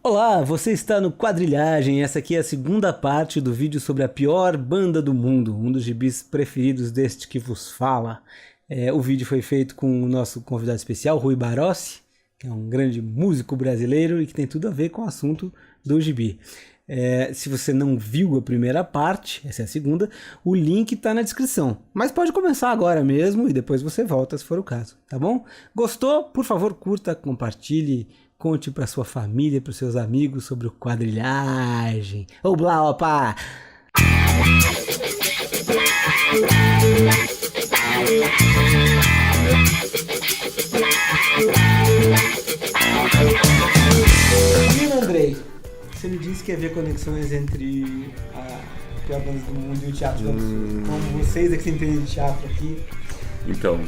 Olá, você está no Quadrilhagem. Essa aqui é a segunda parte do vídeo sobre a pior banda do mundo, um dos gibis preferidos deste que vos fala. O vídeo foi feito com o nosso convidado especial, Rui Barossi, que é um grande músico brasileiro e que tem tudo a ver com o assunto do gibi. Se você não viu a primeira parte, essa é a segunda, o link está na descrição. Mas pode começar agora mesmo e depois você volta se for o caso, tá bom? Gostou? Por favor, curta, compartilhe, conte para sua família, para os seus amigos sobre o Quadrilhagem. Oblá, opa! Menino Andrei, você me disse que havia conexões entre a pior banda do mundo e o teatro do absurdo. Como vocês é que se entendem de teatro aqui? Então,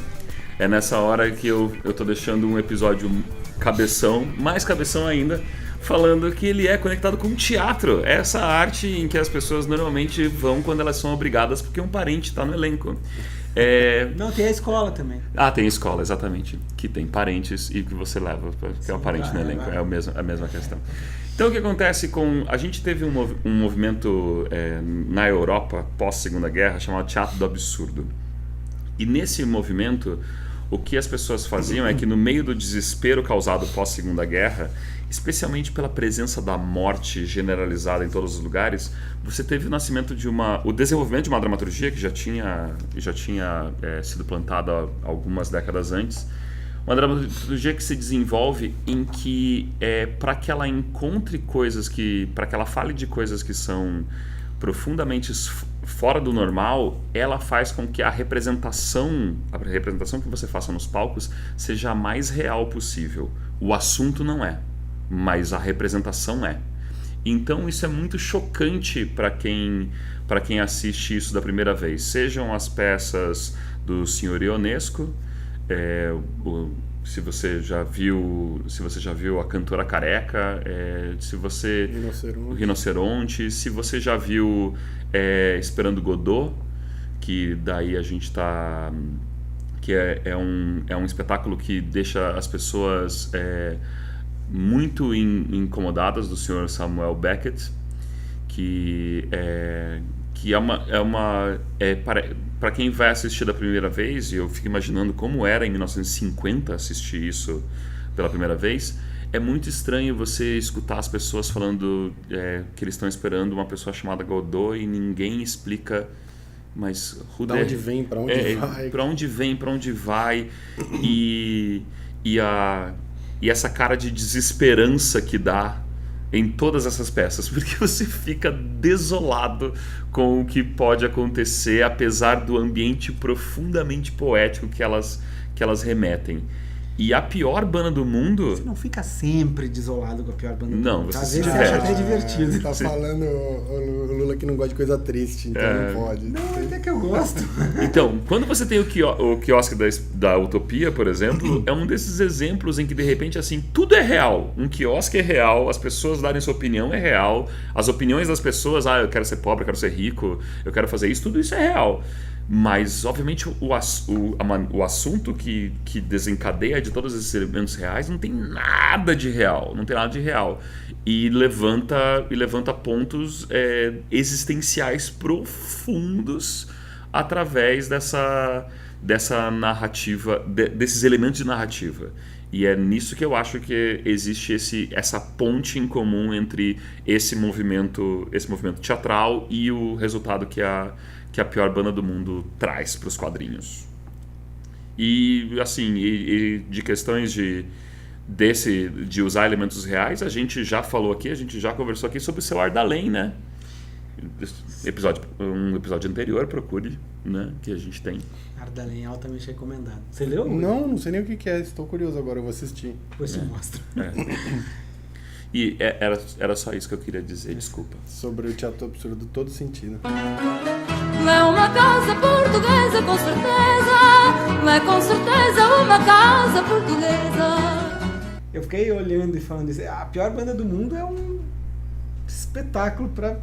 é nessa hora que eu tô deixando um episódio cabeção, mais cabeção ainda, falando que ele é conectado com o teatro. É essa arte em que as pessoas normalmente vão quando elas são obrigadas porque um parente está no elenco. Não, tem a escola também. Ah, tem escola, exatamente. Que tem parentes e que você leva, porque é um parente no elenco. É a mesma questão. Então o que acontece com... A gente teve um movimento na Europa, pós-Segunda Guerra, chamado Teatro do Absurdo. E nesse movimento, o que as pessoas faziam é que no meio do desespero causado pós-Segunda Guerra, especialmente pela presença da morte generalizada em todos os lugares, você teve o nascimento o desenvolvimento de uma dramaturgia que já tinha sido plantada algumas décadas antes, uma dramaturgia que se desenvolve em que para que ela encontre para que ela fale de coisas que são profundamente fora do normal, ela faz com que a representação que você faça nos palcos seja a mais real possível. O assunto não é, mas a representação é. Então isso é muito chocante para quem assiste isso da primeira vez. Sejam as peças do Sr. Ionesco, se você já viu a Cantora Careca, o Rinoceronte, se você já viu Esperando Godot, que daí a gente está, que é um espetáculo que deixa as pessoas muito incomodadas, do Sr. Samuel Beckett, para quem vai assistir da primeira vez, e eu fico imaginando como era em 1950 assistir isso pela primeira vez, é muito estranho você escutar as pessoas falando que eles estão esperando uma pessoa chamada Godot e ninguém explica, mas da onde vem, para onde vai, para onde vem, para onde vai, e essa cara de desesperança que dá em todas essas peças, porque você fica desolado com o que pode acontecer, apesar do ambiente profundamente poético que elas remetem. E a pior banda do mundo... Você não fica sempre desolado com a pior banda do mundo. Não, você às vezes você acha até divertido. Tá falando o Lula que não gosta de coisa triste, então não pode. Não, até que eu gosto. Então, quando você tem o quiosque da Utopia, por exemplo, é um desses exemplos em que de repente assim, tudo é real. Um quiosque é real, as pessoas darem sua opinião é real, as opiniões das pessoas, eu quero ser pobre, eu quero ser rico, eu quero fazer isso, tudo isso é real. Mas, obviamente, o assunto que desencadeia de todos esses elementos reais não tem nada de real. Não tem nada de real. E levanta pontos existenciais profundos através dessa narrativa, desses elementos de narrativa. E é nisso que eu acho que existe essa ponte em comum entre esse movimento teatral e o resultado que a pior banda do mundo traz para os quadrinhos. E assim, de questões de usar elementos reais, a gente já falou aqui, a gente já conversou aqui sobre o Seu Ardalém, né? Um episódio anterior, procure, né? Que a gente tem. Ardalém, altamente recomendado. Você leu? Não sei nem o que é, estou curioso agora, eu vou assistir. Depois você mostra. E era só isso que eu queria dizer, desculpa. Sobre o teatro absurdo, todo sentido. Não é uma casa portuguesa, com certeza. Não é com certeza uma casa portuguesa. Eu fiquei olhando e falando isso. A pior banda do mundo é um espetáculo para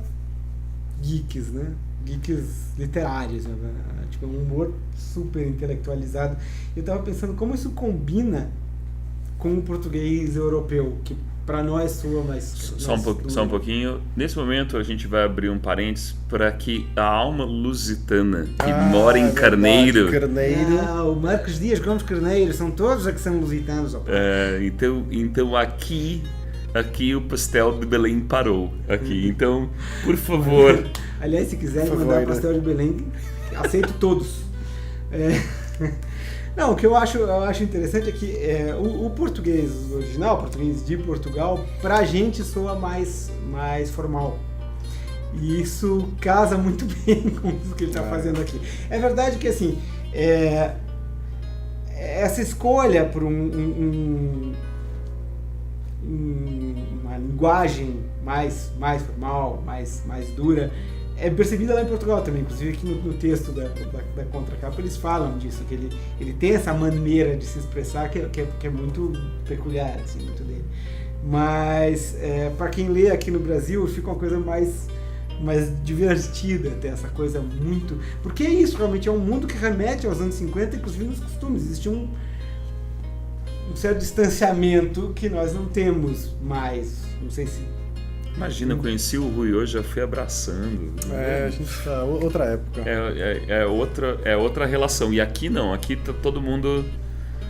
geeks, né? Geeks literários, né? Tipo, um humor super intelectualizado. Eu tava pensando como isso combina com o português europeu, que para nós soa mais... Só um pouquinho. Nesse momento a gente vai abrir um parênteses para que a alma lusitana que mora em Carneiro... O Marcos Dias Gomes Carneiro, são todos que são lusitanos. Então aqui o pastel de Belém parou. Aqui. Então, por favor... Aliás, se quiserem mandar pastel de Belém, aceito todos. Não, o que eu acho interessante é que o português original, o português de Portugal, pra gente soa mais formal. E isso casa muito bem com isso que ele está fazendo aqui. É verdade que, assim, essa escolha por uma linguagem mais formal, mais dura, é percebida lá em Portugal também. Inclusive aqui no texto da contracapa eles falam disso, que ele tem essa maneira de se expressar que é muito peculiar, assim, muito dele. Mas para quem lê aqui no Brasil fica uma coisa mais divertida, até essa coisa muito... Porque é isso, realmente é um mundo que remete aos anos 50, inclusive nos costumes. Existe um certo distanciamento que nós não temos mais. Não sei se... Imagina, eu conheci o Rui hoje, já fui abraçando. A gente tá outra época. É outra relação. E aqui não, aqui tá todo mundo...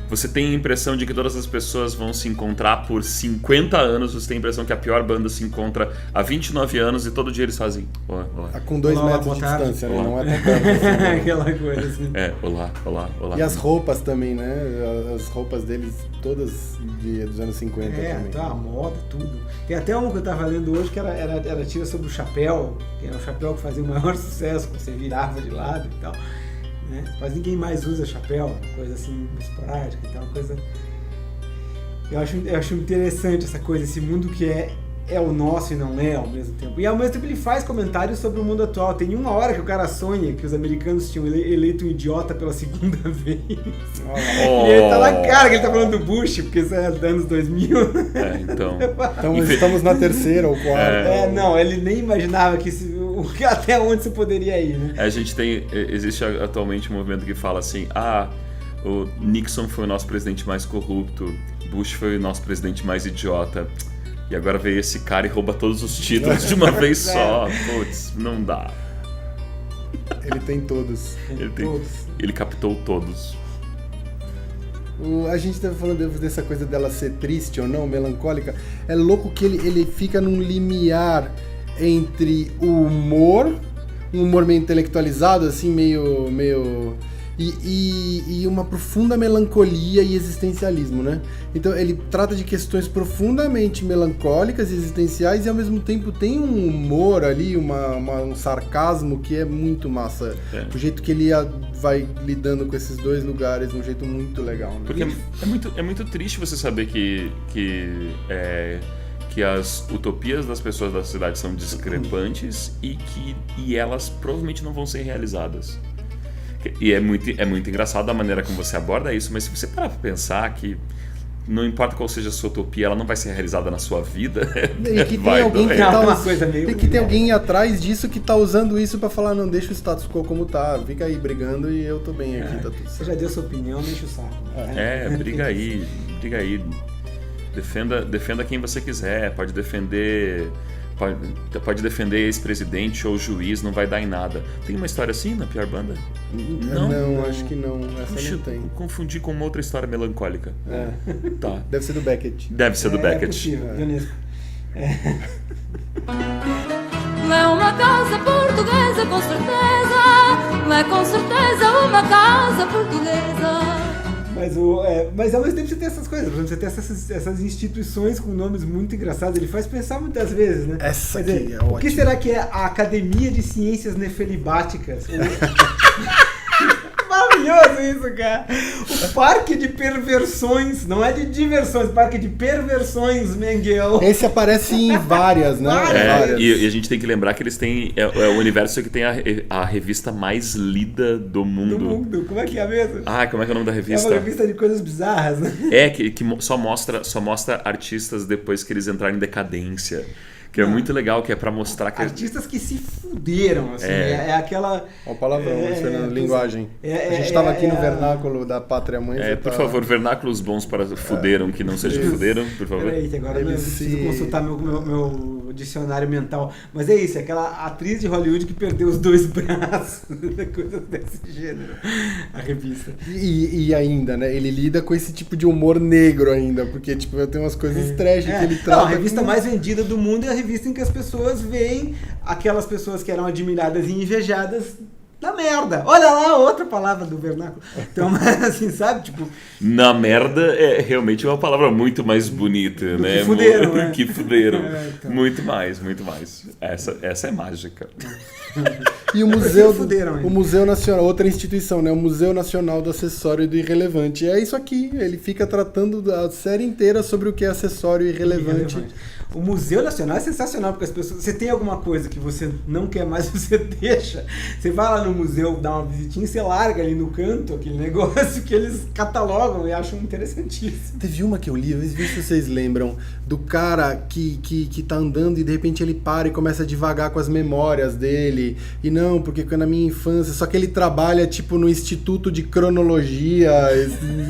Você tem a impressão de que todas as pessoas vão se encontrar por 50 anos, você tem a impressão que a pior banda se encontra há 29 anos e todo dia eles fazem... Olá. Com 2 metros de distância, né? Não é tão perto assim. Aquela coisa assim. Olá. E as roupas também, né? As roupas deles todas dos anos 50 também. Tá, a moda, tudo. Tem até uma que eu tava lendo hoje que era tira sobre o chapéu, que era o chapéu que fazia o maior sucesso, que você virava de lado e tal. Né? Mas ninguém mais usa chapéu, coisa assim esporádica, então uma coisa... Eu acho interessante essa coisa, esse mundo que é o nosso e não é ao mesmo tempo. E ao mesmo tempo ele faz comentários sobre o mundo atual. Tem uma hora que o cara sonha que os americanos tinham eleito um idiota pela segunda vez. E ele tá na cara que ele tá falando do Bush, porque isso é dos anos 2000. Então estamos na terceira ou quarta. Não, ele nem imaginava que até onde você poderia ir, né? Existe atualmente um movimento que fala assim, o Nixon foi o nosso presidente mais corrupto, Bush foi o nosso presidente mais idiota, e agora veio esse cara e rouba todos os títulos de uma vez só. Putz, não dá. Ele tem todos. Ele captou todos. A gente estava falando dessa coisa dela ser triste ou não, melancólica. É louco que ele fica num limiar entre o humor, um humor meio intelectualizado, assim, meio e uma profunda melancolia e existencialismo, né? Então ele trata de questões profundamente melancólicas e existenciais e ao mesmo tempo tem um humor ali, um sarcasmo que é muito massa. O jeito que ele vai lidando com esses dois lugares de um jeito muito legal, né? Porque é muito triste você saber que as utopias das pessoas da cidade são discrepantes e elas provavelmente não vão ser realizadas. E é muito engraçado a maneira como você aborda isso, mas se você parar pra pensar que não importa qual seja a sua utopia, ela não vai ser realizada na sua vida. E que tem alguém que tem alguém atrás disso que tá usando isso pra falar, não, deixa o status quo como tá, fica aí brigando e eu tô bem aqui, tá tudo certo. Você já deu sua opinião, deixa o saco. Briga aí. Defenda quem você quiser, pode defender ex-presidente ou juiz, não vai dar em nada. Tem uma história assim na pior banda? Não, acho que não. Essa não tem. Confundi com uma outra história melancólica. Tá. Deve ser do Beckett. É possível, Não é uma casa portuguesa, com certeza. Não é com certeza uma casa portuguesa. Mas ao mesmo tempo você tem essas coisas, por exemplo, você tem essas instituições com nomes muito engraçados, ele faz pensar muitas vezes, né? Essa aqui é o que será que é a Academia de Ciências Nefelibáticas? Maravilhoso isso, cara! O Parque de Perversões, não é de diversões, Parque de Perversões, Mengel. Esse aparece em várias, né? Várias. E a gente tem que lembrar que eles têm... É o universo que tem a revista mais lida do mundo. Como é que é mesmo? Como é que é o nome da revista? É uma revista de coisas bizarras, né? Que só mostra artistas depois que eles entraram em decadência. Que é muito legal, que é pra mostrar que... Artistas que se fuderam, assim, é aquela... Ó o palavrão, Fernando, linguagem. A gente tava aqui no vernáculo da Pátria Mãe. Por favor, vernáculos bons para fuderam, que não seja fuderam, por favor. Peraí, que agora eu preciso consultar meu dicionário mental. Mas é isso, é aquela atriz de Hollywood que perdeu os 2 braços, coisa desse gênero, a revista. E ainda, né, ele lida com esse tipo de humor negro ainda, porque, tipo, tem umas coisas trash que ele trata... Não, a revista mais vendida do mundo é a revista em que as pessoas veem aquelas pessoas que eram admiradas e invejadas na merda. Olha lá, outra palavra do vernáculo. Então, assim, sabe? Tipo... Na merda é realmente uma palavra muito mais bonita, né? Que fuderam, né? Que fuderam. Então. Muito mais. Essa é mágica. E o Museu Nacional, outra instituição, né? O Museu Nacional do Acessório e do Irrelevante. É isso aqui, ele fica tratando a série inteira sobre o que é acessório e irrelevante. O Museu Nacional é sensacional, porque as pessoas... Você tem alguma coisa que você não quer mais, você deixa. Você vai lá no museu, dá uma visitinha e você larga ali no canto aquele negócio que eles catalogam e acham interessantíssimo. Teve uma que eu li, vê se vocês lembram, do cara que tá andando e de repente ele para e começa a devagar com as memórias dele. E não, porque na minha infância... Só que ele trabalha, tipo, no Instituto de Cronologia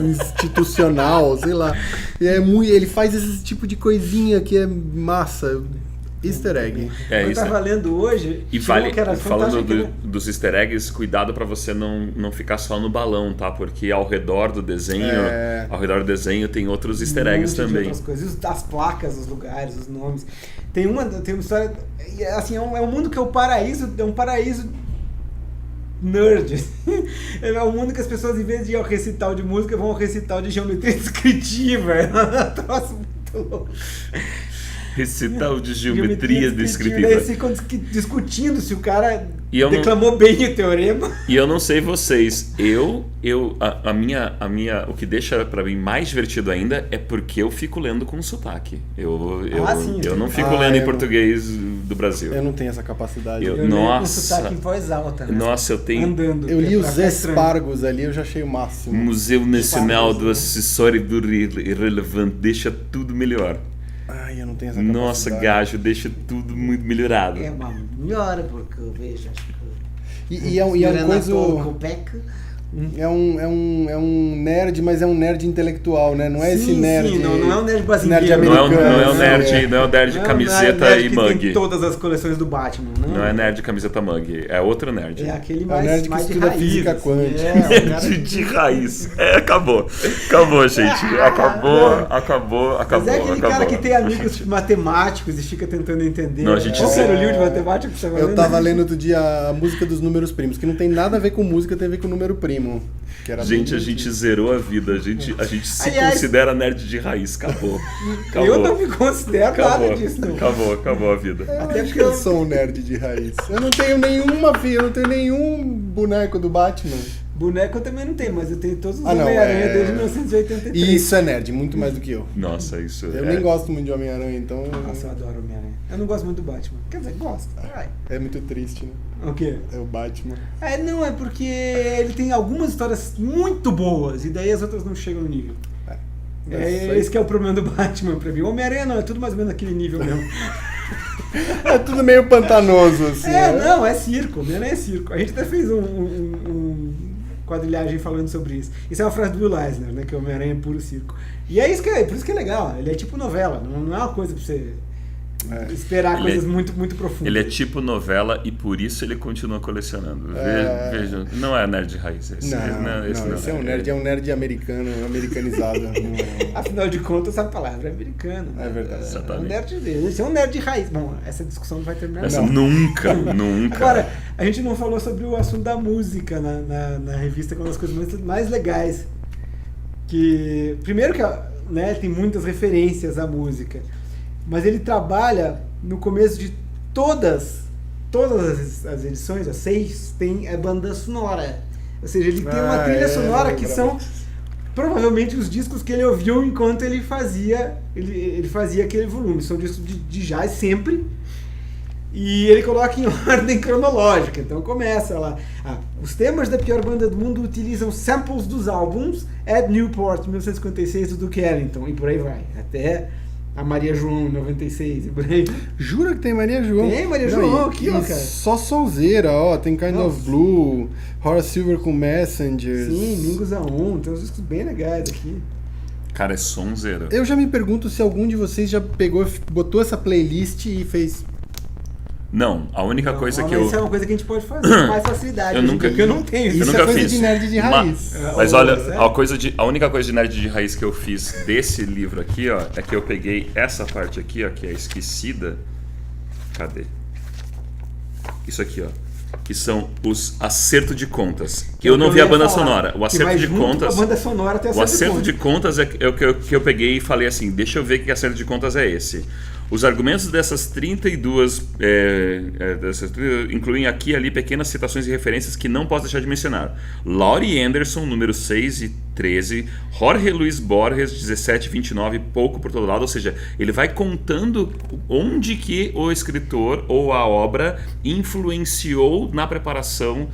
Institucional, sei lá. E ele faz esse tipo de coisinha que é massa. Easter egg. Eu tava lendo hoje... E falando dos easter eggs, cuidado para você não ficar só no balão, tá? Porque ao redor do desenho, tem outros easter eggs também. Outras coisas. As placas, os lugares, os nomes. Tem uma história... Assim, é um mundo que é um paraíso nerd. É um mundo que as pessoas, em vez de ir ao recital de música, vão ao recital de geometria descritiva. É um troço muito louco. Recital de geometria descritiva. Daí ficam discutindo se o cara declamou bem o teorema. E eu não sei vocês, o que deixa pra mim mais divertido ainda é porque eu fico lendo com sotaque. Eu não fico lendo em português do Brasil. Eu não tenho essa capacidade. Eu leio com sotaque em voz alta. Né? Nossa, eu tenho... Andando, eu li os espargos ali, eu já achei o máximo. Museu Nacional do Acessório do Irrelevante deixa tudo melhor. Ai, eu não tenho essa capacidade. Nossa, gajo, deixa tudo muito melhorado. É uma melhora, porque eu vejo, acho que... E é uma coisa... É um nerd, mas é um nerd intelectual, né? Não é esse nerd... Sim, não é um nerd brasileiro. Não é um nerd de camiseta e mug. Tem todas as coleções do Batman. Não é nerd de camiseta mug, é outro nerd. É aquele nerd que estuda física quântica. Nerd de raiz. Acabou, gente. Acabou. Mas é aquele cara que tem amigos matemáticos e fica tentando entender. Qual era o livro de matemática que você estava lendo? Eu tava lendo outro dia a música dos números primos, que não tem nada a ver com música, tem a ver com número primo. A gente zerou a vida, a gente se considera nerd de raiz, acabou. Eu não me considero nada disso, não. Acabou a vida. Até porque eu sou um nerd de raiz. Eu não tenho nenhum boneco do Batman. Boneco eu também não tenho, mas eu tenho todos os Homem-Aranha desde 1983. E isso é nerd, muito mais do que eu. Nossa, isso eu nem gosto muito de Homem-Aranha, então... Nossa, eu adoro Homem-Aranha. Eu não gosto muito do Batman. Quer dizer, gosto. É muito triste, né? O quê? É o Batman. Não, é porque ele tem algumas histórias muito boas e daí as outras não chegam no nível. Esse que é o problema do Batman pra mim. O Homem-Aranha não, é tudo mais ou menos naquele nível mesmo. É tudo meio pantanoso, assim. Não, é circo. Homem-Aranha é circo. A gente até fez um quadrilhagem falando sobre isso. Isso é uma frase do Will Eisner, né? Que o Homem-Aranha é puro circo. E é isso por isso que é legal. Ele é tipo novela, não é uma coisa pra você esperar coisas muito, muito profundas. Ele é tipo novela e por isso ele continua colecionando. Veja, não é nerd de raiz. Esse é um nerd americano, americanizado. Afinal de contas, essa palavra é americana. É verdade. Esse é um nerd de raiz. Bom, essa discussão não vai terminar. Nunca. Agora, a gente não falou sobre o assunto da música na revista, que é uma das coisas mais legais. Que, primeiro que tem muitas referências à música. Mas ele trabalha no começo de todas as edições, as 6, tem a banda sonora. Ou seja, ele tem uma trilha sonora que são provavelmente os discos que ele ouviu enquanto ele fazia aquele volume. São discos de jazz sempre. E ele coloca em ordem cronológica. Então começa lá. Os temas da pior banda do mundo utilizam samples dos álbuns Ed Newport, 1956, do Duke Ellington. E por aí vai. Até a Maria João 96 e por aí. Jura que tem Maria João? Tem Maria João aqui, ó, cara. Só sonzeira, ó. Tem Kind of Blue, Horace Silver com Messengers. Sim, Mingus Aum, tem uns discos bem legais aqui. Cara, é sonzeira. Eu já me pergunto se algum de vocês já pegou, botou essa playlist e fez... Não, a única coisa que Isso é uma coisa que a gente pode fazer com mais facilidade. Porque eu não tenho Isso nunca é coisa fiz. de nerd de raiz. Mas olha, a única coisa de nerd de raiz que eu fiz desse livro aqui, ó, é que eu peguei essa parte aqui, ó, que é esquecida. Cadê? Isso aqui, ó. Que são os acerto de contas. Eu não vi a banda sonora. O acerto de contas. A banda sonora tem o acerto de contas é o que eu peguei e falei assim: deixa eu ver que acerto de contas é esse. Os argumentos dessas 32 incluem aqui e ali pequenas citações e referências que não posso deixar de mencionar. Laurie Anderson, número 6 e 13, Jorge Luis Borges, 17 e 29, pouco por todo lado, ou seja, ele vai contando onde que o escritor ou a obra influenciou na preparação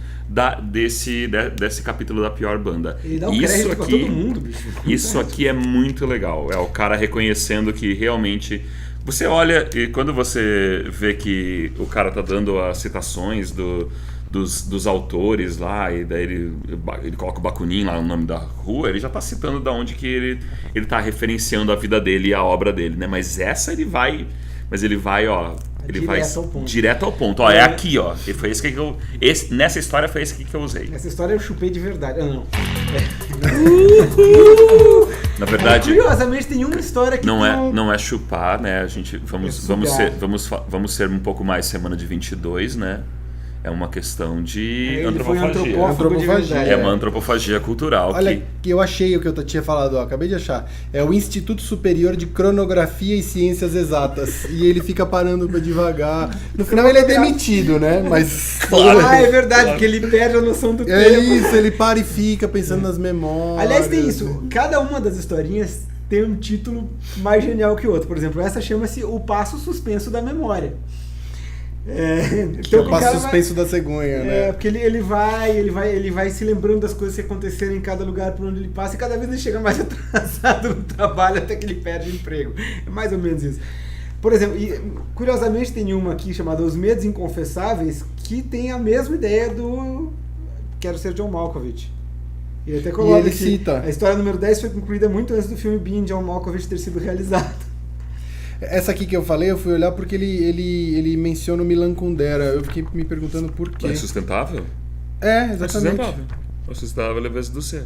desse capítulo da pior banda. Ele dá um crédito pra todo mundo, bicho. Isso aqui é muito legal, é o cara reconhecendo que realmente... Você olha e quando você vê que o cara tá dando as citações dos autores lá, e daí ele coloca o Bakunin lá no nome da rua, ele já tá citando da onde que ele tá referenciando a vida dele e a obra dele, né? Mas essa ele vai, ó, direto ao ponto. Ó, é aqui, ó. E foi esse que eu nessa história foi esse que eu usei. Nessa história eu chupei de verdade. Não. Na verdade, curiosamente tem uma história que não é chupar, né? A gente vamos ser um pouco mais semana de 22, né? É uma questão de antropofagia. É uma antropofagia cultural. Olha, que eu achei o que eu tinha falado, ó, acabei de achar. É o Instituto Superior de Cronografia e Ciências Exatas. E ele fica parando devagar. No final ele é demitido, né? Mas. É verdade, porque ele perde a noção do tempo. É isso, ele para e fica pensando nas memórias. Aliás, tem isso. Cada uma das historinhas tem um título mais genial que o outro. Por exemplo, essa chama-se O Passo Suspenso da Memória. Que é o passo suspenso da cegonha, né? Porque ele vai se lembrando das coisas que aconteceram em cada lugar por onde ele passa, e cada vez ele chega mais atrasado no trabalho até que ele perde o emprego. É mais ou menos isso. Por exemplo, curiosamente tem uma aqui chamada Os Medos Inconfessáveis, que tem a mesma ideia do Quero Ser John Malkovich. E até coloca ele cita. A história número 10 foi concluída muito antes do filme Being John Malkovich ter sido realizado. Essa aqui que eu falei, eu fui olhar porque ele menciona o Milan Kundera. Eu fiquei me perguntando por quê. É sustentável? Exatamente. O sustentável é vezes do ser.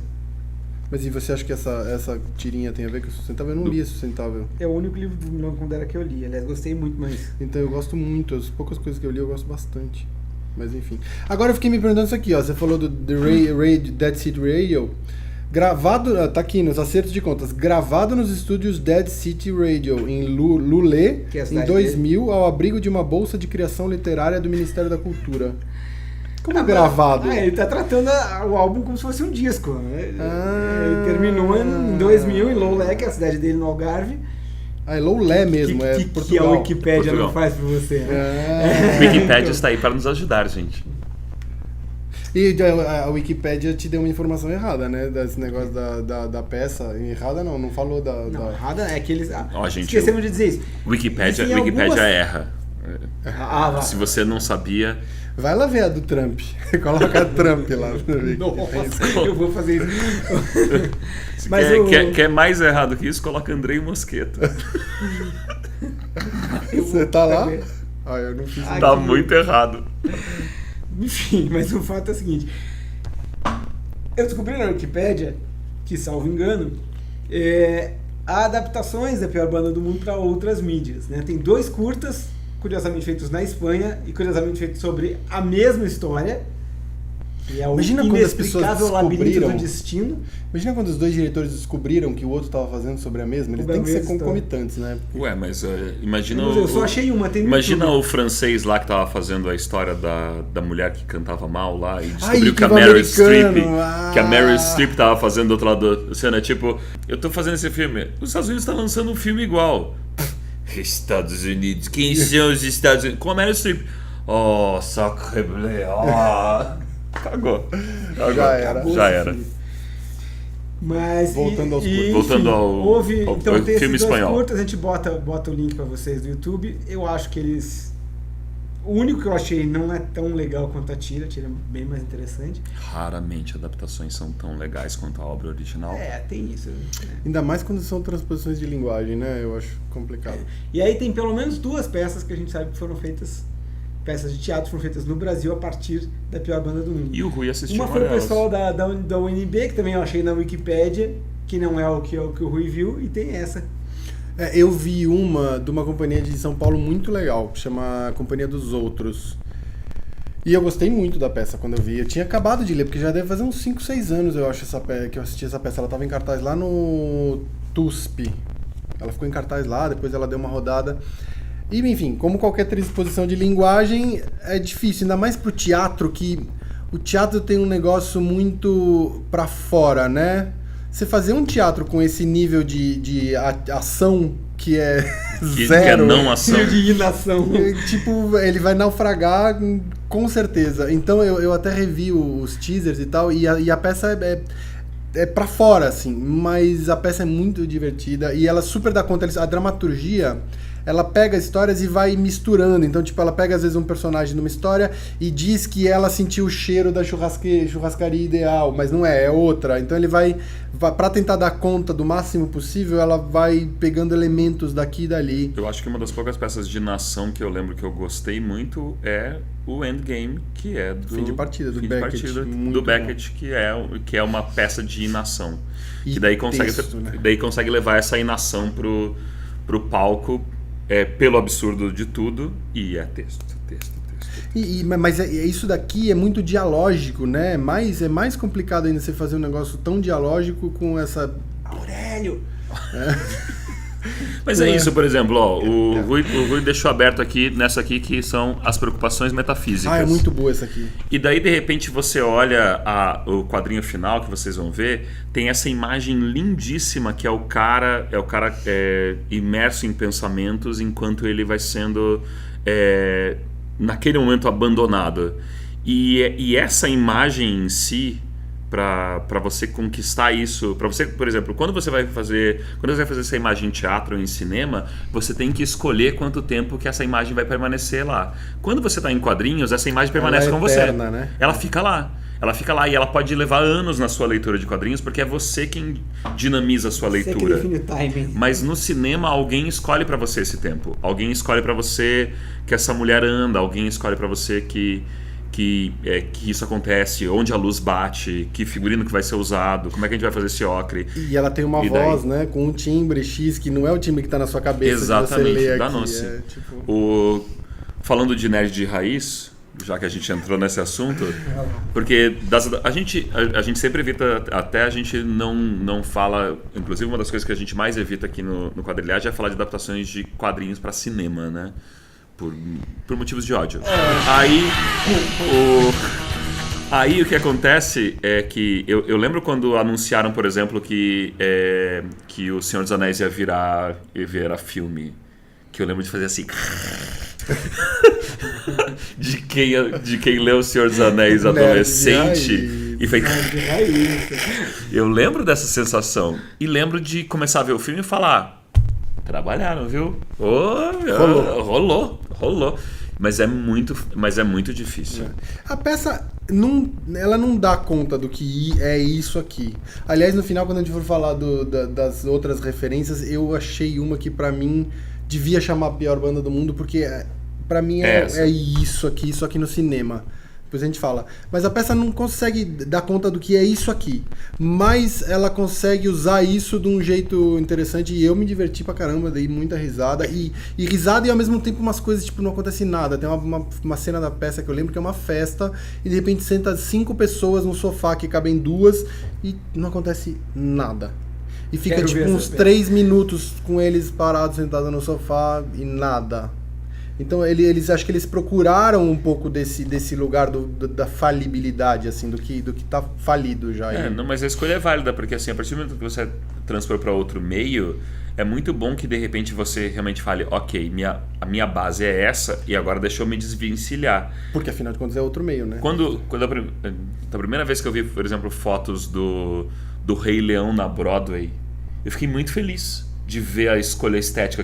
Mas e você acha que essa tirinha tem a ver com sustentável? Eu não li Sustentável. É o único livro do Milan Kundera que eu li. Aliás, gostei muito, mas... Então eu gosto muito. As poucas coisas que eu li eu gosto bastante. Mas enfim. Agora eu fiquei me perguntando isso aqui, ó. Você falou do Dead City Radio. Gravado, tá aqui nos acertos de contas, gravado nos estúdios Dead City Radio, em Lulé, em 2000, ao abrigo de uma bolsa de criação literária do Ministério da Cultura. Como gravado? Ele tá tratando o álbum como se fosse um disco. Né? Ele terminou em 2000 em Lulé, que é a cidade dele no Algarve. É Lulé mesmo, Portugal. Que a Wikipédia não faz pra você, né? A Wikipédia está aí para nos ajudar, gente. E a Wikipédia te deu uma informação errada, né? Desse negócio da peça. Errada não falou da... Não, errada é que eles... gente, esquecemos de dizer isso. Wikipédia erra. Se você não sabia... Vai lá ver a do Trump. Coloca a Trump lá. Nossa, eu vou fazer isso. Mas quer mais errado que isso? Coloca Andrei Mosqueta. Você tá lá? Eu não fiz nada. Tá muito errado. Enfim, mas o fato é o seguinte. Eu descobri na Wikipédia que, salvo engano, há adaptações da Pior Banda do Mundo para outras mídias, né? Tem 2 curtas, curiosamente feitos na Espanha e curiosamente feitos sobre a mesma história, que é o inexplicável labirinto do destino. Imagina quando os 2 diretores descobriram que o outro estava fazendo sobre a mesma. Eles têm que ser concomitantes, né? Ué, mas imagina... Eu só achei uma, tem imagina o francês lá que estava fazendo a história da mulher que cantava mal lá e descobriu que a Meryl Streep estava fazendo do outro lado da cena. Tipo, eu tô fazendo esse filme, os Estados Unidos estão lançando um filme igual. Estados Unidos, quem são os Estados Unidos? Com a Meryl Streep. Oh, sacre bleu, Cagou. Já era. E Mas, Voltando aos curtos. enfim, Voltando ao então tem filme esses dois espanhol. curtas, a gente bota o link pra vocês do YouTube. Eu acho que eles... O único que eu achei não é tão legal quanto a Tira é bem mais interessante. Raramente adaptações são tão legais quanto a obra original. Tem isso. Né? Ainda mais quando são transposições de linguagem, né? Eu acho complicado. E aí tem pelo menos 2 peças que a gente sabe que foram feitas, peças de teatro foram feitas no Brasil a partir da Pior Banda do Mundo. E o Rui assistiu Uma foi o delas. pessoal da UNB, que também eu achei na Wikipédia, que não é o que o Rui viu, e tem essa. Eu vi uma de uma companhia de São Paulo muito legal, que chama Companhia dos Outros. E eu gostei muito da peça quando eu vi. Eu tinha acabado de ler, porque já deve fazer uns 5, 6 anos eu acho que eu assisti essa peça. Ela estava em cartaz lá no TUSP. Ela ficou em cartaz lá, depois ela deu uma rodada. E, enfim, como qualquer transposição de linguagem, é difícil, ainda mais pro teatro, que o teatro tem um negócio muito pra fora, né? Você fazer um teatro com esse nível de ação que é Que zero... é não ação. De inação. Tipo, ele vai naufragar com certeza. Então eu até revi os teasers e tal, e a peça é pra fora, assim, mas a peça é muito divertida e ela super dá conta. A dramaturgia, ela pega histórias e vai misturando. Então, tipo, ela pega às vezes um personagem numa história e diz que ela sentiu o cheiro da churrascaria ideal, mas não é outra. Então ele vai para tentar dar conta do máximo possível, ela vai pegando elementos daqui e dali. Eu acho que uma das poucas peças de nação que eu lembro que eu gostei muito é o Endgame, que é do Fim de Partida, do Fim de Beckett, Partida, muito do bom. Beckett, que é uma peça de inação. E Que daí consegue, texto, né? daí consegue levar essa inação pro palco, pelo absurdo de tudo, e é texto. Mas isso daqui é muito dialógico, né? É mais complicado ainda você fazer um negócio tão dialógico com essa... Aurélio! Mas é isso, por exemplo, ó, o Rui deixou aberto aqui, nessa aqui, que são as preocupações metafísicas. é muito boa essa aqui. E daí, de repente, você olha o quadrinho final, que vocês vão ver, tem essa imagem lindíssima que é o cara imerso em pensamentos enquanto ele vai sendo, naquele momento, abandonado. E essa imagem em si, para você conquistar isso, para você, por exemplo, quando você vai fazer essa imagem em teatro ou em cinema, você tem que escolher quanto tempo que essa imagem vai permanecer lá. Quando você está em quadrinhos, essa imagem permanece com eterna, você. né? Ela fica lá. Ela fica lá e ela pode levar anos na sua leitura de quadrinhos, porque é você quem dinamiza a sua leitura. Você que define o timing. Mas no cinema alguém escolhe pra você esse tempo. Alguém escolhe pra você que essa mulher anda, alguém escolhe pra você que isso acontece, onde a luz bate, que figurino que vai ser usado, como é que a gente vai fazer esse ocre. E ela tem uma voz, né, com um timbre X, que não é o timbre que tá na sua cabeça. Exatamente, que você lê danou-se. aqui. Tipo... Falando de nerd de raiz, já que a gente entrou nesse assunto, porque a gente sempre evita, até a gente não fala, inclusive uma das coisas que a gente mais evita aqui no Quadrilhagem é falar de adaptações de quadrinhos para cinema, né? Por motivos de ódio. Aí o que acontece é que eu lembro quando anunciaram, por exemplo, que o Senhor dos Anéis ia virar filme, que eu lembro de fazer assim de quem leu O Senhor dos Anéis adolescente e foi... Eu lembro dessa sensação e lembro de começar a ver o filme e falar: trabalharam, viu? Rolou. Mas é muito difícil. A peça ela não dá conta do que é isso aqui. Aliás, no final, quando a gente for falar das outras referências, eu achei uma que pra mim devia chamar a pior banda do mundo, porque pra mim é isso aqui no cinema. Depois a gente fala. Mas a peça não consegue dar conta do que é isso aqui. Mas ela consegue usar isso de um jeito interessante. E eu me diverti pra caramba, dei muita risada. E risada e ao mesmo tempo umas coisas, tipo, não acontece nada. Tem uma cena da peça que eu lembro que é uma festa. E de repente senta 5 pessoas no sofá que cabem 2 e não acontece nada. E fica tipo uns 3 minutos com eles parados, sentados no sofá e nada. Então eles acho que eles procuraram um pouco desse lugar da falibilidade, assim, do que tá falido já. Não, mas a escolha é válida, porque assim, a partir do momento que você transpor para outro meio, é muito bom que de repente você realmente fale: ok, a minha base é essa e agora deixa eu me desvencilhar. Porque afinal de contas é outro meio, né? Quando a primeira vez que eu vi, por exemplo, fotos do do Rei Leão na Broadway, eu fiquei muito feliz de ver a escolha estética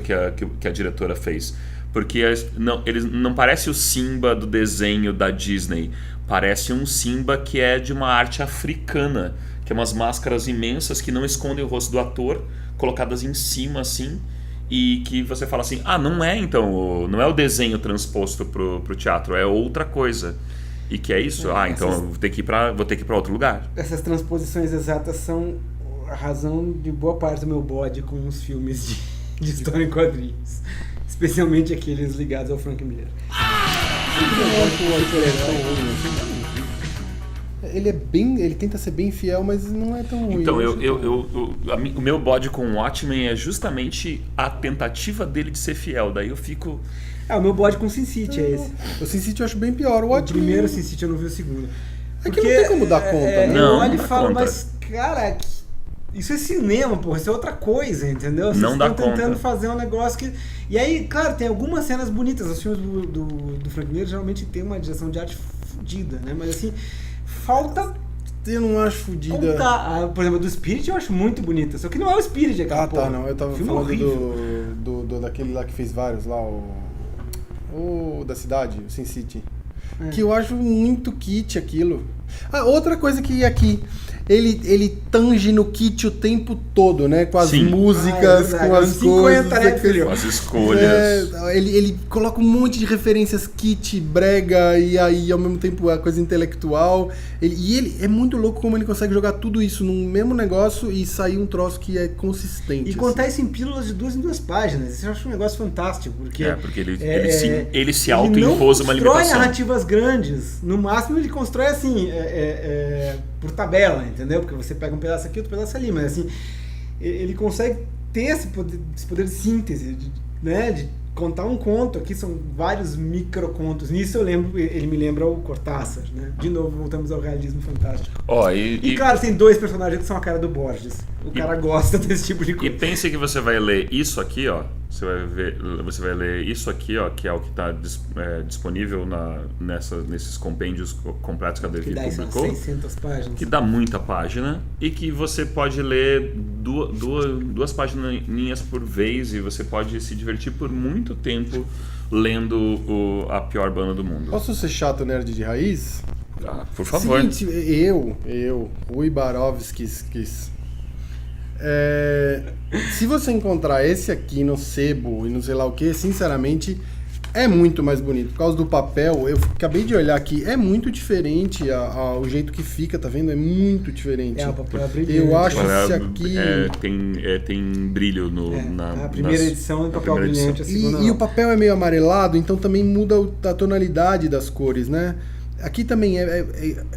que a diretora fez. Porque ele não parece o Simba do desenho da Disney, parece um Simba que é de uma arte africana, que é umas máscaras imensas que não escondem o rosto do ator, colocadas em cima assim, e que você fala assim, não é o desenho transposto pro teatro, é outra coisa. E que é isso? Então eu vou ter que ir para outro lugar. Essas transposições exatas são a razão de boa parte do meu bode com os filmes de história em quadrinhos. Especialmente aqueles ligados ao Frank Miller. Ele tenta ser bem fiel, mas não é tão ruim. Então, o meu bode com o Watchmen é justamente a tentativa dele de ser fiel. Daí eu fico... o meu bode com Sin City é esse. O Sin City eu acho bem pior. O primeiro Sin City eu não vi o segundo. É que não tem como dar conta, né? Não, eu olho e dá falo, conta. mas, cara, isso é cinema, porra, isso é outra coisa, entendeu? Vocês Não dá estão tentando conta. fazer um negócio que... E aí, claro, tem algumas cenas bonitas. Os filmes do Frank Miller geralmente tem uma direção de arte fodida, né? Mas assim, falta... Eu não acho fodida. Por exemplo, do Spirit eu acho muito bonita. Só que não é o Spirit, aquela porra. Não. Eu tava Filme falando horrível. daquele lá que fez vários lá, o da cidade, o Sin City. Que eu acho muito kit aquilo. Outra coisa que aqui, ele tange no kit o tempo todo, né? Com as Sim. músicas, com as 50, coisas. né, filho? Com as escolhas. Ele coloca um monte de referências kit, brega, e aí ao mesmo tempo a coisa intelectual. Ele é muito louco como ele consegue jogar tudo isso num mesmo negócio e sair um troço que é consistente. E contar isso em pílulas de 2 em 2 páginas. Isso eu acho um negócio fantástico. Porque ele se auto-impôs uma limitação. Ele não constrói narrativas grandes. No máximo ele constrói assim, por tabela, entendeu? Porque você pega um pedaço aqui, outro pedaço ali. Mas assim, ele consegue ter esse poder de síntese, né? De contar um conto. Aqui são vários microcontos. Nisso ele me lembra o Cortázar, né? De novo, voltamos ao realismo fantástico. E claro, tem 2 personagens que são a cara do Borges. O cara gosta desse tipo de E coisa. pense que você vai ler isso aqui, ó. Você vai ler isso aqui, ó, que é o que está disponível nesses compêndios completos que a Devir publicou. 600 páginas. Que dá muita página e que você pode ler duas páginas por vez e você pode se divertir por muito tempo lendo a pior banda do mundo. Posso ser chato, nerd de raiz? Por favor. Seguinte, Rui Barovskis, se você encontrar esse aqui no sebo e não sei lá o que, sinceramente é muito mais bonito. Por causa do papel, eu acabei de olhar aqui, é muito diferente o jeito que fica, tá vendo? É muito diferente. O papel é brilhante. Eu acho esse aqui... tem brilho a primeira edição é papel brilhante, a segunda e o papel é meio amarelado, então também muda a tonalidade das cores, né? Aqui também é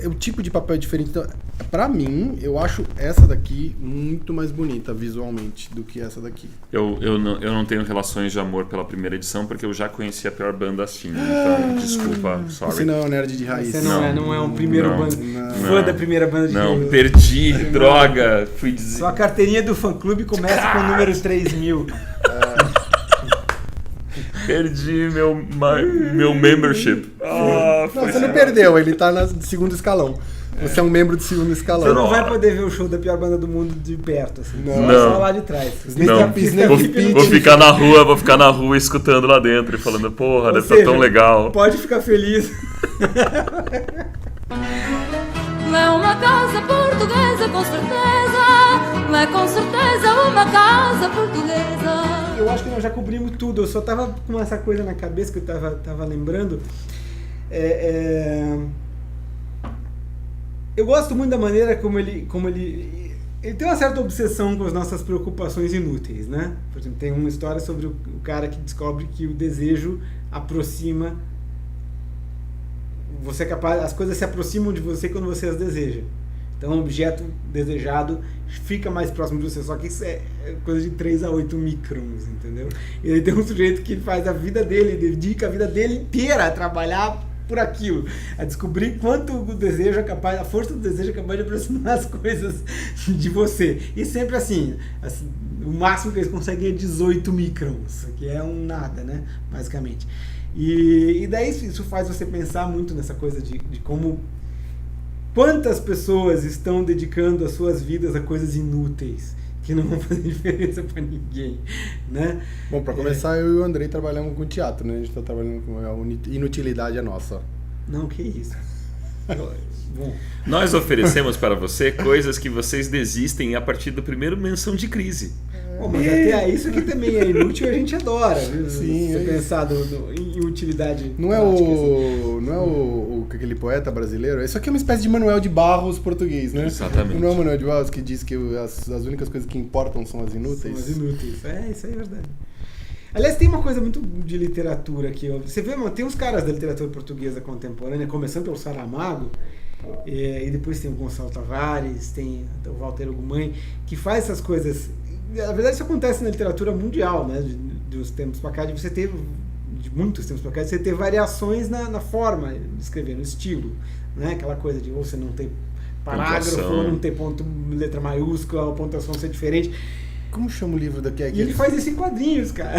o tipo de papel diferente. Então, pra mim, eu acho essa daqui muito mais bonita visualmente do que essa daqui. Eu não tenho relações de amor pela primeira edição porque eu já conheci a pior banda assim. Então, desculpa, sorry. Você não é um nerd de raiz. Você não é um primeiro fã da primeira banda de Não, perdi, droga. Fui dizer. Sua carteirinha do fã-clube começa com o número 3.000. Perdi meu membership. Você não perdeu, ele tá no segundo escalão. Você é um membro do segundo escalão. Você não vai poder ver o show da pior banda do mundo de perto, assim. Não. Só lá de trás. Vou ficar na rua escutando lá dentro e falando, porra, deve estar tão legal. Pode ficar feliz. É uma casa portuguesa, com certeza. É com certeza uma casa portuguesa. Eu acho que nós já cobrimos tudo. Eu só tava com essa coisa na cabeça que eu tava lembrando. Eu gosto muito da maneira como ele tem uma certa obsessão com as nossas preocupações inúteis, né? Por exemplo, tem uma história sobre o cara que descobre que o desejo aproxima. Você é capaz, as coisas se aproximam de você quando você as deseja. Então, o objeto desejado fica mais próximo de você, só que isso é coisa de 3 a 8 microns, entendeu? E aí tem um sujeito que faz a vida dele, dedica a vida dele inteira a trabalhar por aquilo, a descobrir quanto o desejo é capaz, a força do desejo é capaz de aproximar as coisas de você. E sempre assim, o máximo que eles conseguem é 18 microns, que é um nada, né? Basicamente. E daí isso faz você pensar muito nessa coisa de como Quantas pessoas estão dedicando as suas vidas a coisas inúteis, que não vão fazer diferença pra ninguém, né? Bom, pra começar, eu e o Andrei trabalhamos com teatro, né? A gente tá trabalhando com a inutilidade é nossa. Não, que isso. Bom, Nós oferecemos para você coisas que vocês desistem a partir do primeiro menção de crise. bom, mas até isso aqui também é inútil, a gente adora, viu? Sim, Você é pensar em utilidade. Não é prática, assim. aquele poeta brasileiro? Isso aqui é uma espécie de Manuel de Barros português, né? Exatamente. Não é o Manuel de Barros que diz que as únicas coisas que importam são as inúteis? São as inúteis. Isso aí é verdade. Aliás, tem uma coisa muito de literatura aqui. Você vê, tem uns caras da literatura portuguesa contemporânea, começando pelo Saramago, e depois tem o Gonçalo Tavares, tem o Walter Ugumãe, que faz essas coisas. Na verdade, isso acontece na literatura mundial, né? Dos tempos pra cá, de muitos tempos pra cá, de você ter variações na forma de escrever, no estilo, né? Aquela coisa de ou você não ter parágrafo, Pontuação. ou não ter ponto, letra maiúscula, ou pontuação ser diferente. Como chama o livro daquele? E ele faz isso em quadrinhos, cara.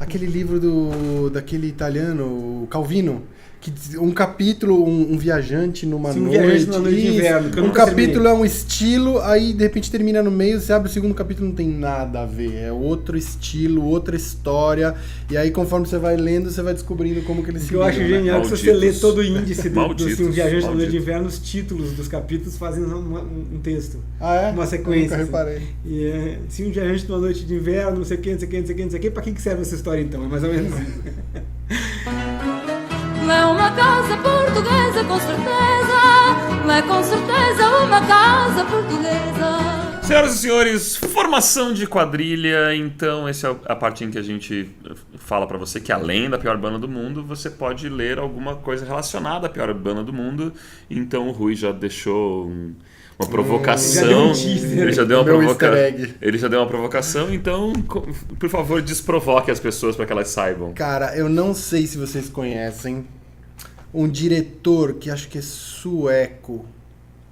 Aquele livro daquele italiano, o Calvino, que um capítulo, um viajante numa Sim, um noite. viajante numa noite de inverno, que eu Um nunca capítulo terminei. é um estilo, aí de repente termina no meio, você abre o segundo capítulo, não tem nada a ver. É outro estilo, outra história. E aí conforme você vai lendo, você vai descobrindo como que eles O se que eu acho ligam, né? genial é que se você lê Malditos. todo o índice do Malditos, Um Viajante na Noite de malditos. Inverno, os títulos dos capítulos fazem um texto. Ah, é? Uma sequência. Eu nunca reparei. E se um viajante numa noite de inverno, não sei o que, não sei o que, não sei o que, não sei o que, pra que serve essa história então? É mais ou menos isso. É uma casa portuguesa com certeza, é com certeza uma casa portuguesa. Senhoras e senhores, formação de quadrilha. Então, essa é a parte em que a gente fala pra você que além da pior banda do mundo, você pode ler alguma coisa relacionada à pior banda do mundo. Então, o Rui já deixou uma provocação. já deu um teaser. Ele já deu uma Meu easter provocação. egg. Ele já deu uma provocação. Então, por favor, desprovoque as pessoas para que elas saibam. Cara, eu não sei se vocês conhecem um diretor que acho que é sueco.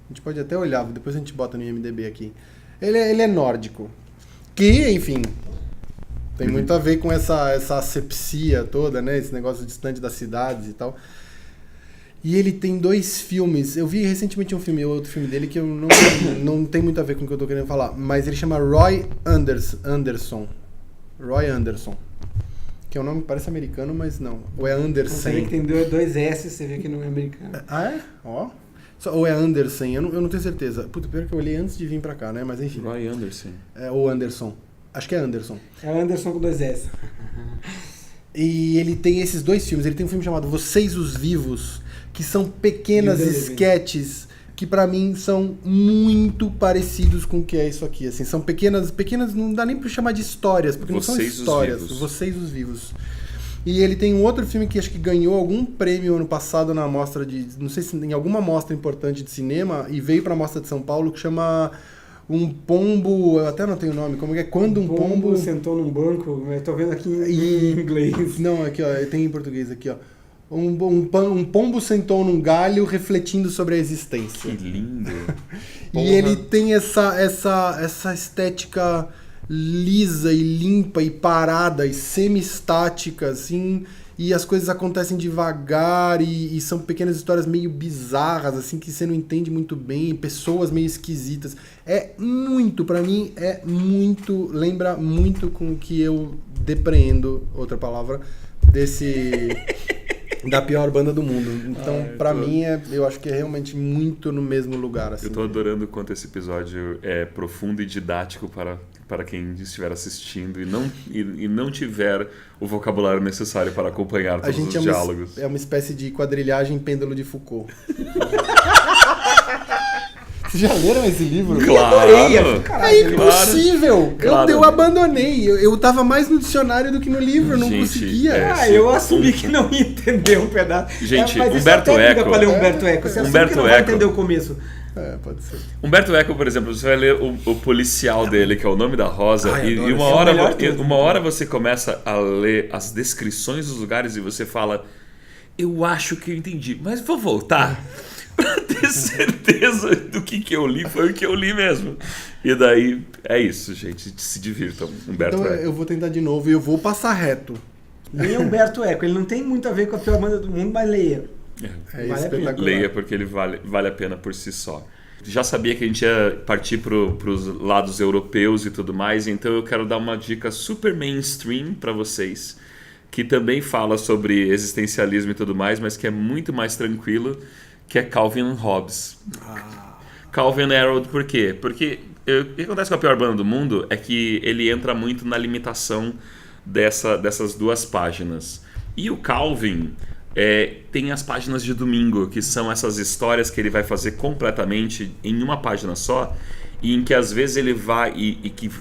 A gente pode até olhar, depois a gente bota no IMDb aqui. Ele é nórdico. Que, enfim, tem muito a ver com essa asepsia toda, né? Esse negócio distante das cidades e tal. E ele tem 2 filmes. Eu vi recentemente outro filme dele que eu não tem muito a ver com o que eu tô querendo falar. Mas ele chama Roy Anderson. Roy Anderson. Que é um nome que parece americano, mas não. Ou é Anderson. Você entendeu 2 S, você vê que não é americano. Ah, é? Ó. Ou é Anderson, eu não tenho certeza. Puta, pior que eu olhei antes de vir pra cá, né? Mas enfim. Roy Anderson. Ou Anderson. Acho que é Anderson. É o Anderson com 2 S. E ele tem esses 2 filmes. Ele tem um filme chamado Vocês os Vivos, que são pequenas sketches que pra mim são muito parecidos com o que é isso aqui. Assim, são pequenas, não dá nem pra chamar de histórias, porque não são Vocês os histórias. Vivos. Vocês os Vivos. E ele tem um outro filme que acho que ganhou algum prêmio ano passado na mostra de... Não sei se em alguma mostra importante de cinema, e veio pra Mostra de São Paulo, que chama Um Pombo... Eu até não tenho o nome. Como é? Quando um pombo... sentou num banco, eu tô vendo aqui em inglês. Não, aqui ó, tem em português aqui ó. Um pombo sentou num galho refletindo sobre a existência. Que lindo. E ele tem essa estética lisa e limpa e parada e semi-estática, assim, e as coisas acontecem devagar e são pequenas histórias meio bizarras, assim, que você não entende muito bem, pessoas meio esquisitas. Pra mim, lembra muito com o que eu depreendo, outra palavra, da pior banda do mundo. Então, pra mim, eu acho que é realmente muito no mesmo lugar. Assim. Eu tô adorando quanto esse episódio é profundo e didático para quem estiver assistindo e não tiver o vocabulário necessário para acompanhar todos os diálogos. É uma espécie de quadrilhagem pêndulo de Foucault. Vocês já leram esse livro? Claro! É impossível! Claro. Eu abandonei. Eu tava mais no dicionário do que no livro, eu não Gente, conseguia. Eu assumi que não ia entender um pedaço. Gente, mas Humberto isso é técnica Eco. pra ler Humberto Eco. Você assume Humberto que não vai Eco. entender o começo. Pode ser. Humberto Eco, por exemplo, você vai ler o policial dele, que é O Nome da Rosa, Ai, e adoro. uma Esse é o hora, melhor tudo. uma hora você começa a ler as descrições dos lugares e você fala, eu acho que eu entendi, mas vou voltar pra ter certeza do que eu li, foi o que eu li mesmo. E daí, é isso, gente, se divirtam, Humberto Então Eco. eu vou tentar de novo e eu vou passar reto. Leia Humberto Eco. Ele não tem muito a ver com a pior banda do mundo, mas leia. É Vale a espetacular. Leia, porque ele vale a pena por si só. Já sabia que a gente ia partir para os lados europeus e tudo mais, então eu quero dar uma dica super mainstream para vocês, que também fala sobre existencialismo e tudo mais, mas que é muito mais tranquilo, que é Calvin and Hobbes. Calvin and Harold, por quê? Porque o que acontece com a pior banda do mundo é que ele entra muito na limitação dessas duas páginas. E o Calvin tem as páginas de domingo, que são essas histórias que ele vai fazer completamente em uma página só, e em que às vezes ele vai, e que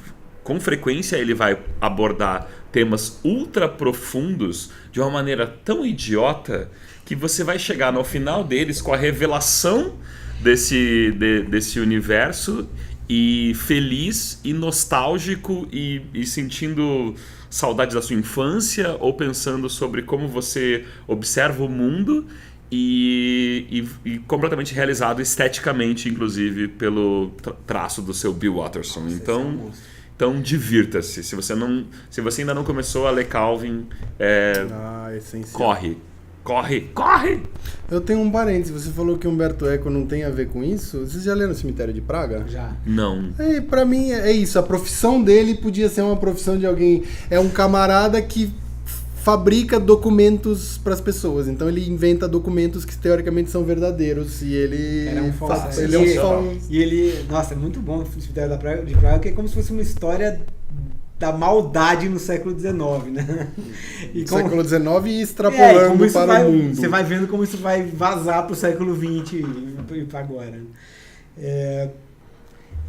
com frequência ele vai abordar temas ultra profundos de uma maneira tão idiota que você vai chegar no final deles com a revelação desse universo, e feliz e nostálgico e sentindo saudades da sua infância, ou pensando sobre como você observa o mundo e completamente realizado esteticamente, inclusive pelo traço do seu Bill Watterson. Então divirta-se. Se você ainda não começou a ler Calvin, essencial. Corre! Eu tenho um parênteses. Você falou que Umberto Eco não tem a ver com isso. Vocês já leram Cemitério de Praga? Já. Não. Pra mim é isso. A profissão dele podia ser uma profissão de alguém. É um camarada que fabrica documentos para as pessoas. Então ele inventa documentos que teoricamente são verdadeiros. E ele. Era um falso. Ele é só um. E ele. Nossa, é muito bom o Cemitério de Praga, que é como se fosse uma história da maldade no século XIX, né? E século XIX e extrapolando para o mundo. Você vai vendo como isso vai vazar para o século XX e para agora.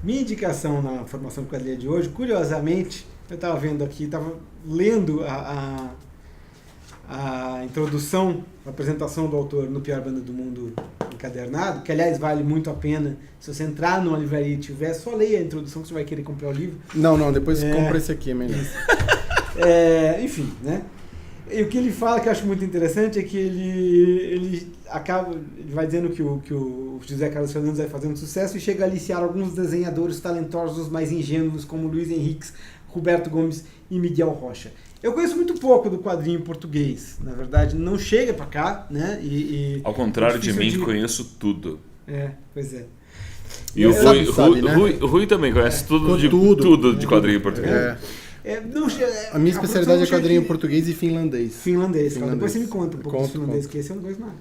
Minha indicação na formação do quadrilha de hoje, curiosamente, eu estava vendo aqui, estava lendo a introdução, a apresentação do autor no Pior Banda do Mundo encadernado, que aliás vale muito a pena. Se você entrar numa livraria e tiver, só leia a introdução que você vai querer comprar o livro. Não, depois compra esse aqui, é melhor. Enfim, né? E o que ele fala que eu acho muito interessante é que ele vai dizendo que o José Carlos Fernandes vai fazendo sucesso e chega a aliciar alguns desenhadores talentosos mais ingênuos, como Luiz Henriques, Roberto Gomes e Miguel Rocha. Eu conheço muito pouco do quadrinho português, na verdade, não chega pra cá, né? Ao contrário de mim, conheço tudo. Pois é. E o Rui também conhece tudo de quadrinho português. A minha especialidade é quadrinho português e finlandês. Finlandês. Depois você me conta um pouco de finlandês, que esse eu não conheço nada.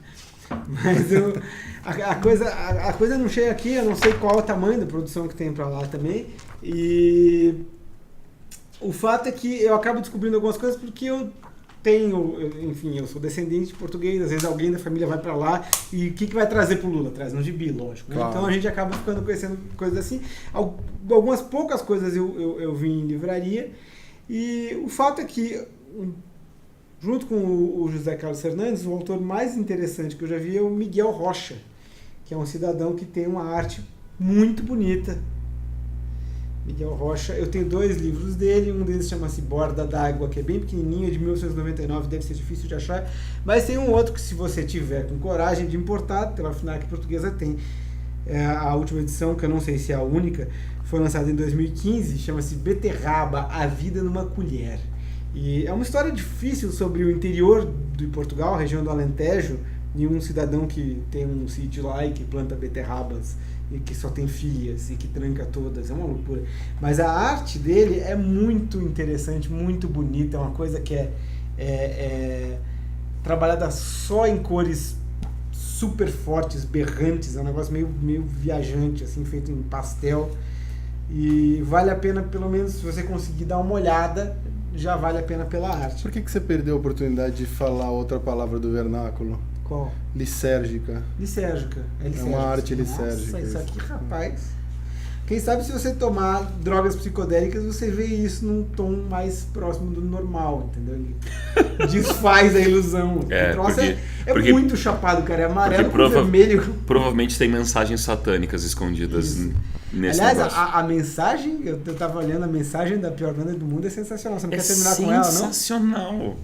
Mas a coisa não chega aqui, eu não sei qual é o tamanho da produção que tem pra lá também. E o fato é que eu acabo descobrindo algumas coisas porque eu sou descendente de português, às vezes alguém da família vai pra lá e o que vai trazer pro Lula? Traz um gibi, lógico. Né? Claro. Então a gente acaba ficando conhecendo coisas assim. Algumas poucas coisas eu vi em livraria, e o fato é que, junto com o José Carlos Fernandes, o autor mais interessante que eu já vi é o Miguel Rocha, que é um cidadão que tem uma arte muito bonita. Miguel Rocha, eu tenho 2 livros dele, um deles chama-se Borda d'Água, que é bem pequenininho, é de 1999, deve ser difícil de achar, mas tem um outro que, se você tiver com coragem de importar, pela FNAC portuguesa tem. A última edição, que eu não sei se é a única, foi lançada em 2015, chama-se Beterraba, A Vida numa Colher. E é uma história difícil sobre o interior de Portugal, a região do Alentejo, e um cidadão que tem um sítio lá e que planta beterrabas e que só tem filhas e que tranca todas, é uma loucura. Mas a arte dele é muito interessante, muito bonita, é uma coisa que é trabalhada só em cores super fortes, berrantes, é um negócio meio viajante, assim, feito em pastel, e vale a pena, pelo menos, se você conseguir dar uma olhada, já vale a pena pela arte. Por que você perdeu a oportunidade de falar outra palavra do vernáculo? Qual? Lisérgica. Lisérgica. É uma arte lisérgica. Nossa, isso aqui, rapaz. Quem sabe, se você tomar drogas psicodélicas, você vê isso num tom mais próximo do normal, entendeu? Ele desfaz a ilusão. Porque muito chapado, cara. É amarelo com vermelho. Provavelmente tem mensagens satânicas escondidas nesse negócio. Aliás, a mensagem, eu tava olhando, a mensagem da Pior Banda do Mundo é sensacional. Você não quer terminar com ela, não? Sensacional.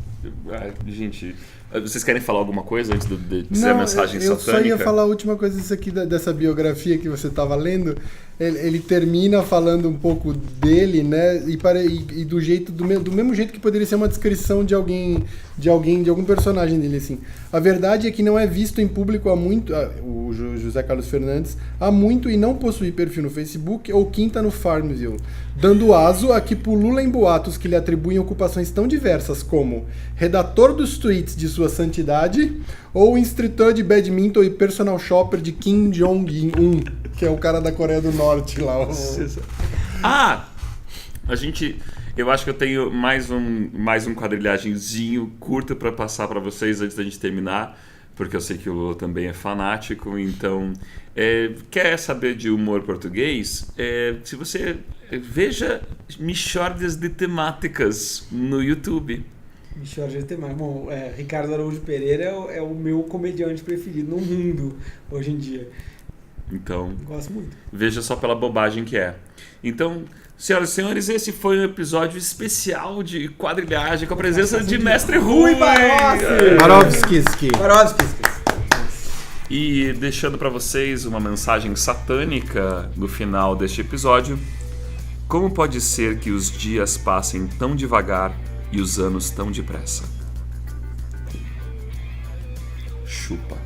Gente, vocês querem falar alguma coisa antes de ser a mensagem satânica? Eu só ia falar a última coisa disso aqui, dessa biografia que você estava lendo. ele termina falando um pouco dele, né? E do jeito do mesmo jeito que poderia ser uma descrição de algum personagem dele, assim. A verdade é que não é visto em público há muito, o José Carlos Fernandes, há muito e não possui perfil no Facebook ou quinta no Farmville, dando aso a que pulula em boatos que lhe atribuem ocupações tão diversas como redator dos tweets de sua santidade ou instrutor de badminton e personal shopper de Kim Jong-un, que é o cara da Coreia do Norte lá. Eu acho que eu tenho mais um quadrilhagenzinho curto para passar para vocês antes da gente terminar, porque eu sei que o Lula também é fanático, então quer saber de humor português? Se você veja Mixórdias de Temáticas no YouTube. Mixórdia de Temáticas. Bom, Ricardo Araújo Pereira é o meu comediante preferido no mundo hoje em dia. Então, gosto muito. Veja só pela bobagem que é. Então, senhoras e senhores, esse foi um episódio especial de quadrilhagem com a presença de Mestre Rui Barovskis. E deixando para vocês uma mensagem satânica no final deste episódio. Como pode ser que os dias passem tão devagar e os anos tão depressa? Chupa.